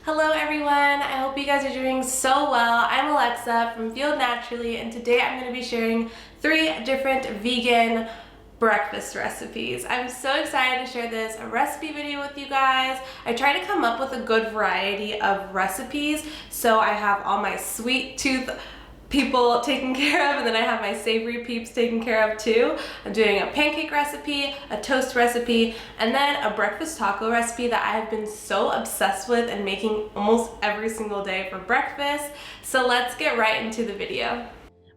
Hello everyone, I hope you guys are doing so well. I'm Alexa from Field Naturally, and today I'm going to be sharing 3 different vegan breakfast recipes. I'm so excited to share this recipe video with you guys. I try to come up with a good variety of recipes, so I have all my sweet tooth people taken care of, and then I have my savory peeps taken care of too. I'm doing a pancake recipe, a toast recipe, and then a breakfast taco recipe that I have been so obsessed with and making almost every single day for breakfast. So let's get right into the video.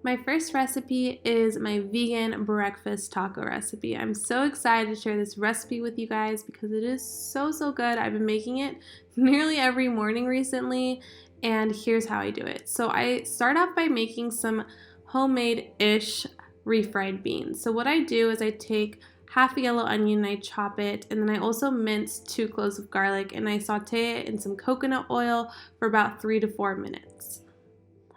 My first recipe is my vegan breakfast taco recipe. I'm so excited to share this recipe with you guys because it is so good. I've been making it nearly every morning recently, and here's how I do it. So I start off by making some homemade-ish refried beans. So what I do is I take half a yellow onion and I chop it, and then I also mince 2 cloves of garlic and I saute it in some coconut oil for about 3 to 4 minutes.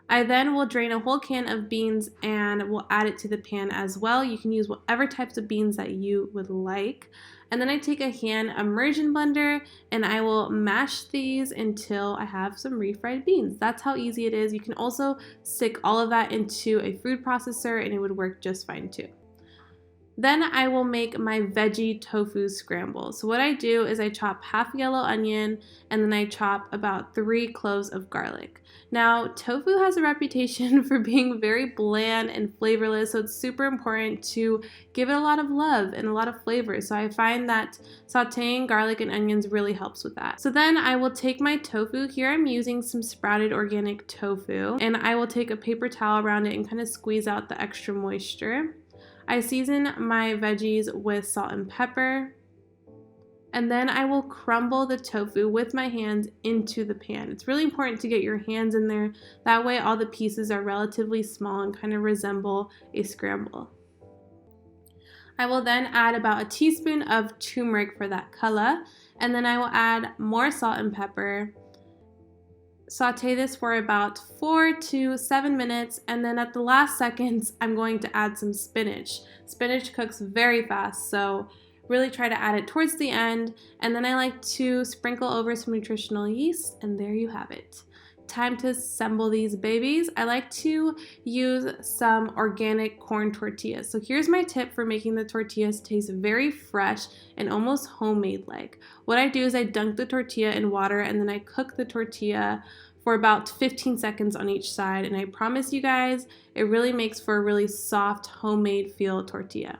I then will drain a whole can of beans and will add it to the pan as well. You can use whatever types of beans that you would like. And then I take a hand immersion blender and I will mash these until I have some refried beans. That's how easy it is. You can also stick all of that into a food processor and it would work just fine too. Then I will make my veggie tofu scramble. So what I do is I chop half a yellow onion and then I chop about 3 cloves of garlic. Now, tofu has a reputation for being very bland and flavorless, so it's super important to give it a lot of love and a lot of flavor. So I find that sauteing garlic and onions really helps with that. So then I will take my tofu. Here I'm using some sprouted organic tofu, and I will take a paper towel around it and kind of squeeze out the extra moisture. I season my veggies with salt and pepper, and then I will crumble the tofu with my hands into the pan. It's really important to get your hands in there. That way all the pieces are relatively small and kind of resemble a scramble. I will then add about a teaspoon of turmeric for that color, and then I will add more salt and pepper. Saute this for about 4 to 7 minutes, and then at the last seconds I'm going to add some spinach. Spinach cooks very fast, so really try to add it towards the end, and then I like to sprinkle over some nutritional yeast, and there you have it. Time to assemble these babies. I like to use some organic corn tortillas. So here's my tip for making the tortillas taste very fresh and almost homemade-like. What I do is I dunk the tortilla in water and then I cook the tortilla for about 15 seconds on each side, and I promise you guys, it really makes for a really soft homemade feel tortilla.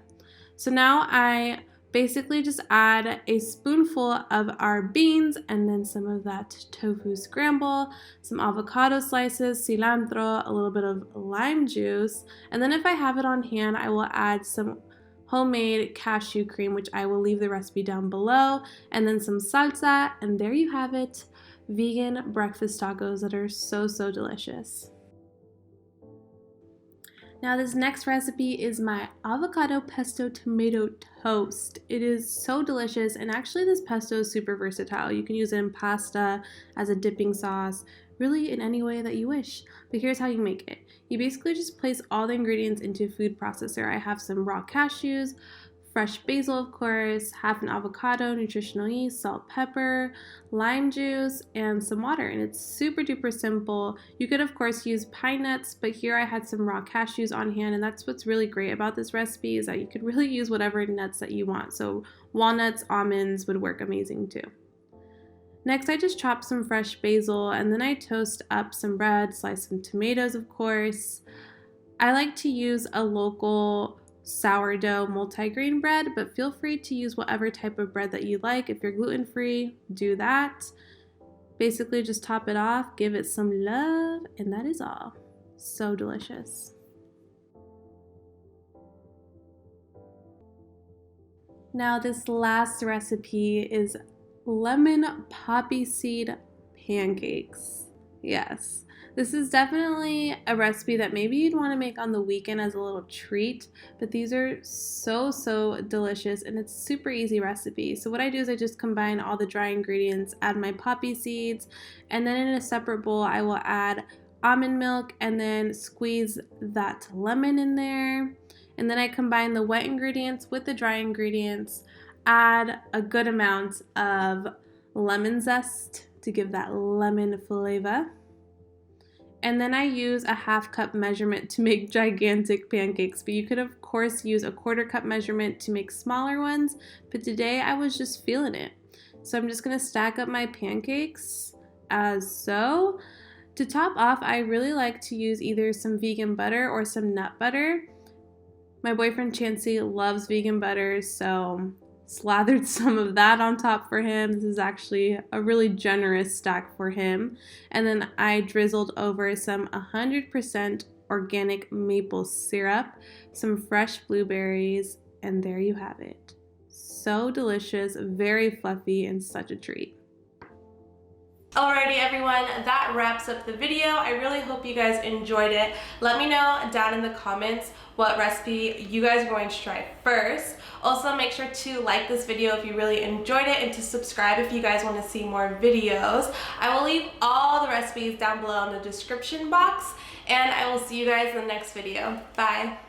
So now I basically just add a spoonful of our beans and then some of that tofu scramble, some avocado slices, cilantro, a little bit of lime juice, and then if I have it on hand, I will add some homemade cashew cream, which I will leave the recipe down below, and then some salsa, and there you have it, vegan breakfast tacos that are so delicious. Now this next recipe is my avocado pesto tomato toast. It is so delicious, and actually this pesto is super versatile. You can use it in pasta, as a dipping sauce, really in any way that you wish. But here's how you make it. You basically just place all the ingredients into a food processor. I have some raw cashews, fresh basil of course, half an avocado, nutritional yeast, salt, pepper, lime juice, and some water, and it's super duper simple. You could of course use pine nuts, but here I had some raw cashews on hand, and that's what's really great about this recipe is that you could really use whatever nuts that you want. So walnuts, almonds would work amazing too. Next, I just chop some fresh basil, and then I toast up some bread, slice some tomatoes of course. I like to use a local sourdough multigrain bread, but feel free to use whatever type of bread that you like. If you're gluten-free, do that. Basically just top it off, give it some love, and that is all. So delicious. Now this last recipe is lemon poppy seed pancakes. Yes. This is definitely a recipe that maybe you'd want to make on the weekend as a little treat, but these are so delicious, and it's a super easy recipe. So what I do is I just combine all the dry ingredients, add my poppy seeds, and then in a separate bowl I will add almond milk and then squeeze that lemon in there. And then I combine the wet ingredients with the dry ingredients, add a good amount of lemon zest to give that lemon flavor. And then I use a 1/2 cup measurement to make gigantic pancakes, but you could of course use a 1/4 cup measurement to make smaller ones, but today I was just feeling it. So I'm just gonna stack up my pancakes as so. To top off, I really like to use either some vegan butter or some nut butter. My boyfriend Chancey loves vegan butter, so slathered some of that on top for him. This is actually a really generous stack for him. And then I drizzled over some 100% organic maple syrup, some fresh blueberries, and there you have it. So delicious, very fluffy, and such a treat. Alrighty everyone, that wraps up the video. I really hope you guys enjoyed it. Let me know down in the comments what recipe you guys are going to try first. Also make sure to like this video if you really enjoyed it and to subscribe if you guys want to see more videos. I will leave all the recipes down below in the description box and I will see you guys in the next video. Bye!